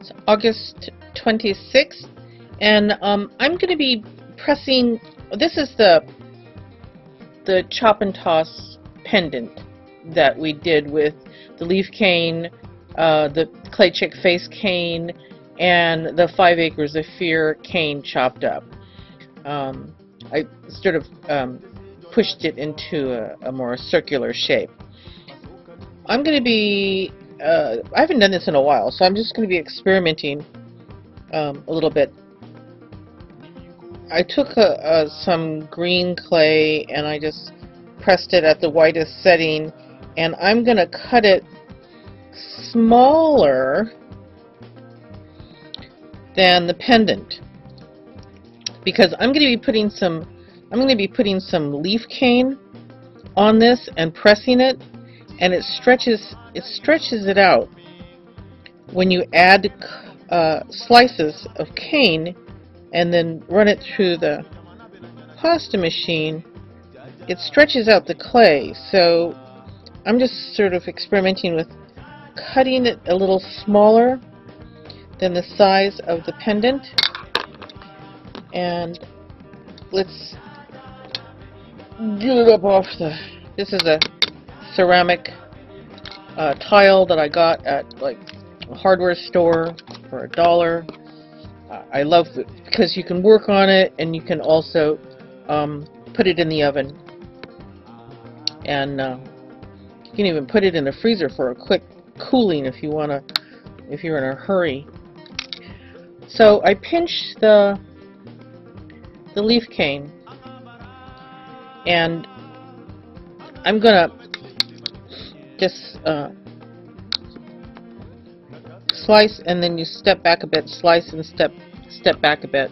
It's August 26th, and I'm going to be pressing. This is the chop and toss pendant that we did with the leaf cane, the clay chick face cane, and the 5 Acres of Fear cane chopped up. I sort of pushed it into a more circular shape. I'm going to be I haven't done this in a while, so I'm just going to be experimenting a little bit. I took some green clay and I just pressed it at the whitest setting, and I'm going to cut it smaller than the pendant because I'm going to be putting some leaf cane on this and pressing it, and it stretches it out. When you add slices of cane and then run it through the pasta machine, it stretches out the clay. So I'm just sort of experimenting with cutting it a little smaller than the size of the pendant. And let's get it up off the... This is a ceramic tile that I got at like a hardware store for $1. I love it because you can work on it and you can also put it in the oven, and you can even put it in the freezer for a quick cooling if you're in a hurry. So I pinch the leaf cane, and I'm gonna just slice, and then you step back a bit, slice and step back a bit.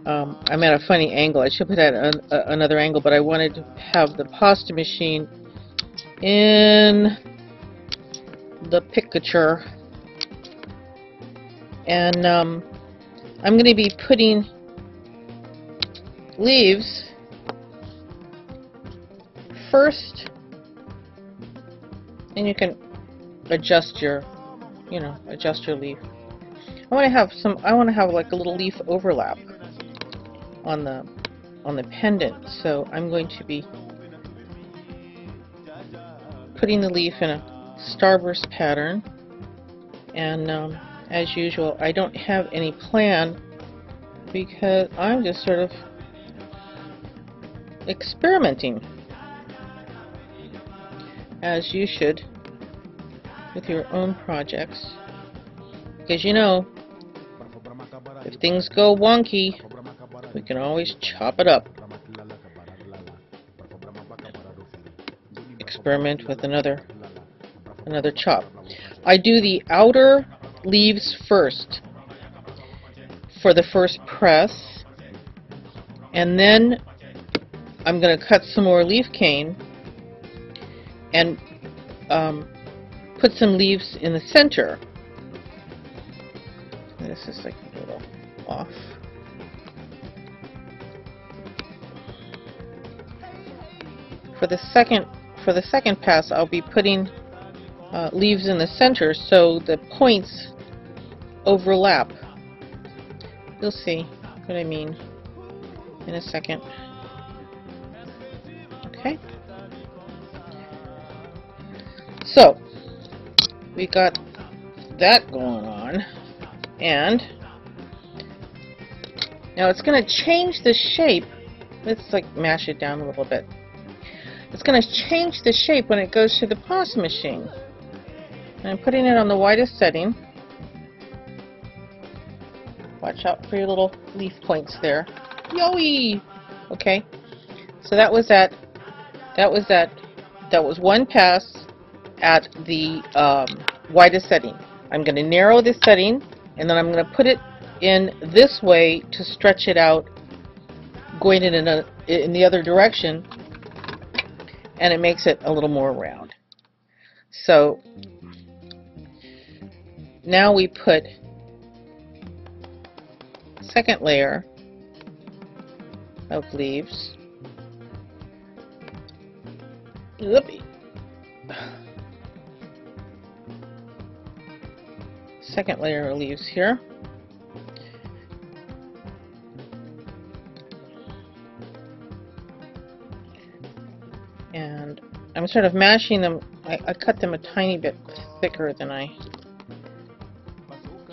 I'm at a funny angle. I should put at another angle, but I wanted to have the pasta machine in the picture. And I'm going to be putting leaves first, and you can adjust your leaf. I want to have like a little leaf overlap on the pendant. So I'm going to be putting the leaf in a starburst pattern, and as usual, I don't have any plan because I'm just sort of experimenting, as you should with your own projects, because you know, if things go wonky, we can always chop it up. Experiment with another chop. I do the outer leaves first for the first press, and then I'm going to cut some more leaf cane and put some leaves in the center. This is like a little off. For the second pass, I'll be putting leaves in the center so the points overlap. You'll see what I mean in a second. Okay. So we got that going on, and now it's going to change the shape. Let's like mash it down a little bit. It's going to change the shape when it goes to the pasta machine. And I'm putting it on the widest setting. Watch out for your little leaf points there. Yoey! Okay. So that was one pass at the widest setting. I'm going to narrow this setting, and then I'm going to put it in this way to stretch it out, going in the other direction, and it makes it a little more round. So now we put second layer of leaves. Whoopee. second layer of leaves here. And I'm sort of mashing them. I cut them a tiny bit thicker than I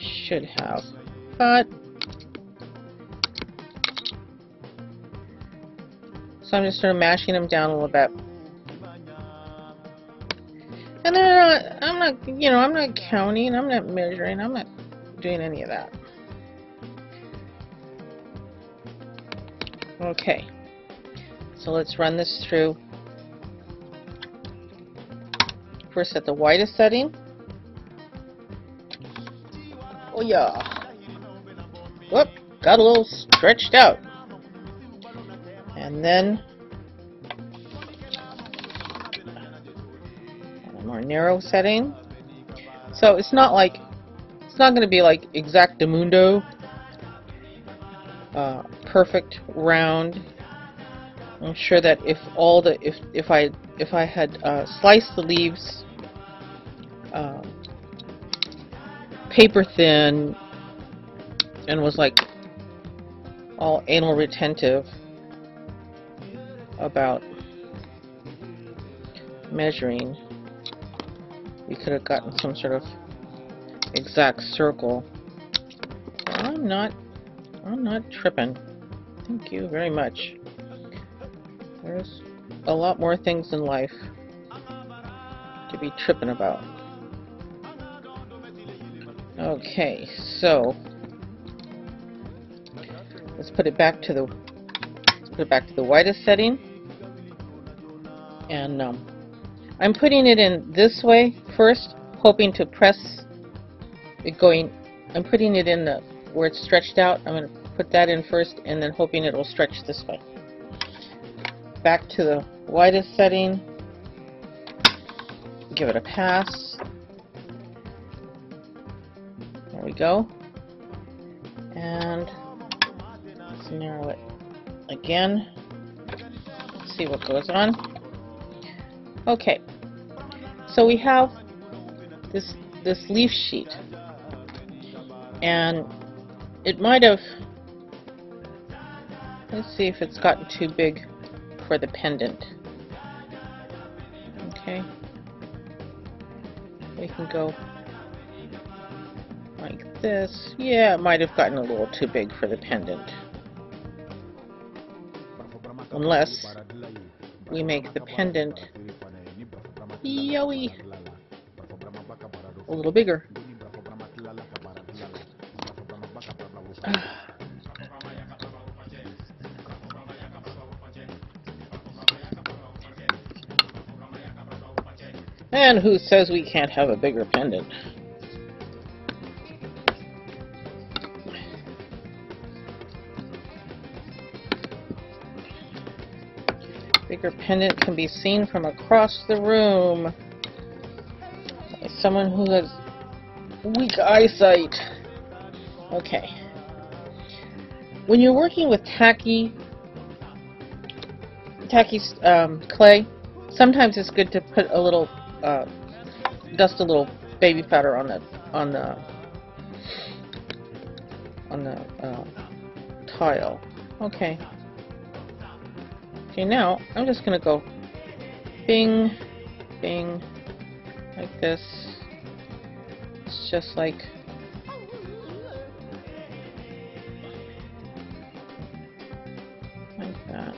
should have, but so I'm just sort of mashing them down a little bit. And then I'm not, you know, I'm not counting, I'm not measuring, I'm not doing any of that. Okay, so let's run this through. First at the whitest setting. Oh yeah. Whoop, got a little stretched out. And then a more narrow setting. So it's not going to be like exactamundo, perfect round. I'm sure that if I had sliced the leaves paper thin and was like all anal retentive about measuring, we could have gotten some sort of exact circle. I'm not tripping. Thank you very much. There's a lot more things in life to be tripping about. Okay, so let's put it back to the whitest setting, and I'm putting it in this way first, hoping to press it going. I'm putting it in where it's stretched out. I'm going to put that in first, and then hoping it will stretch this way. Back to the whitest setting. Give it a pass. There we go. And let's narrow it again. See what goes on. Okay. So we have this leaf sheet, and it might have. Let's see if it's gotten too big for the pendant. Okay. We can go like this. Yeah, it might have gotten a little too big for the pendant. Unless we make the pendant yowie a little bigger. And who says we can't have a bigger pendant? Bigger pendant can be seen from across the room by someone who has weak eyesight. Okay. When you're working with tacky clay, sometimes it's good to put a little dust a little baby powder on the tile. Okay. Okay, now I'm just gonna go bing, bing, like this. It's just like that.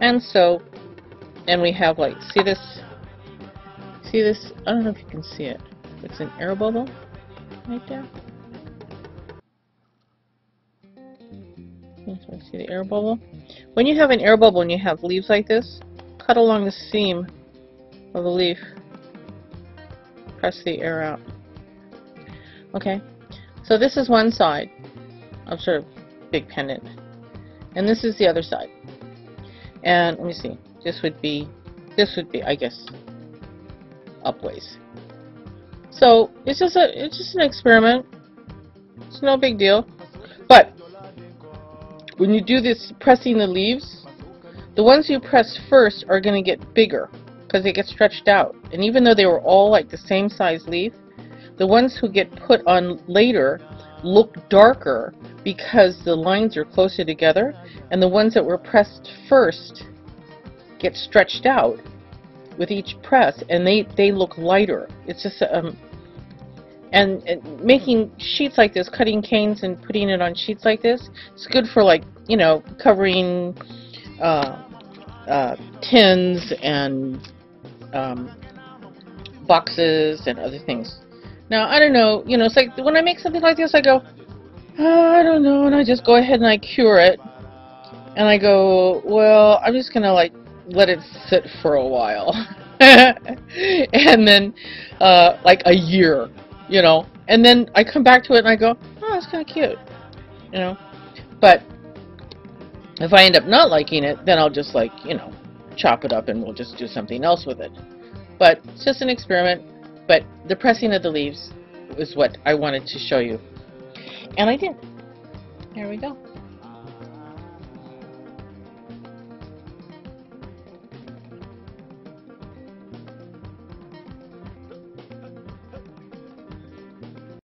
And so, and we have like, see this, I don't know if you can see it. It's an air bubble right there. See the air bubble? When you have an air bubble and you have leaves like this, cut along the seam of the leaf. Press the air out. Okay, so this is one side of sort of big pendant, and this is the other side. And let me see. This would be, I guess, upways. So it's just an experiment. It's no big deal. But when you do this pressing the leaves, the ones you press first are going to get bigger because they get stretched out. And even though they were all like the same size leaf, the ones who get put on later look darker because the lines are closer together, and the ones that were pressed first get stretched out with each press, and they look lighter. It's just and making sheets like this, cutting canes and putting it on sheets like this, it's good for, like, you know, covering tins and boxes and other things. Now, I don't know, you know, it's like when I make something like this, I go, oh, I don't know, and I just go ahead and I cure it, and I go, well, I'm just gonna like let it sit for a while, and then like a year, you know, and then I come back to it and I go, oh, that's kind of cute, you know. But if I end up not liking it, then I'll just, like, you know, chop it up and we'll just do something else with it. But it's just an experiment. But the pressing of the leaves is what I wanted to show you, and I did. There we go.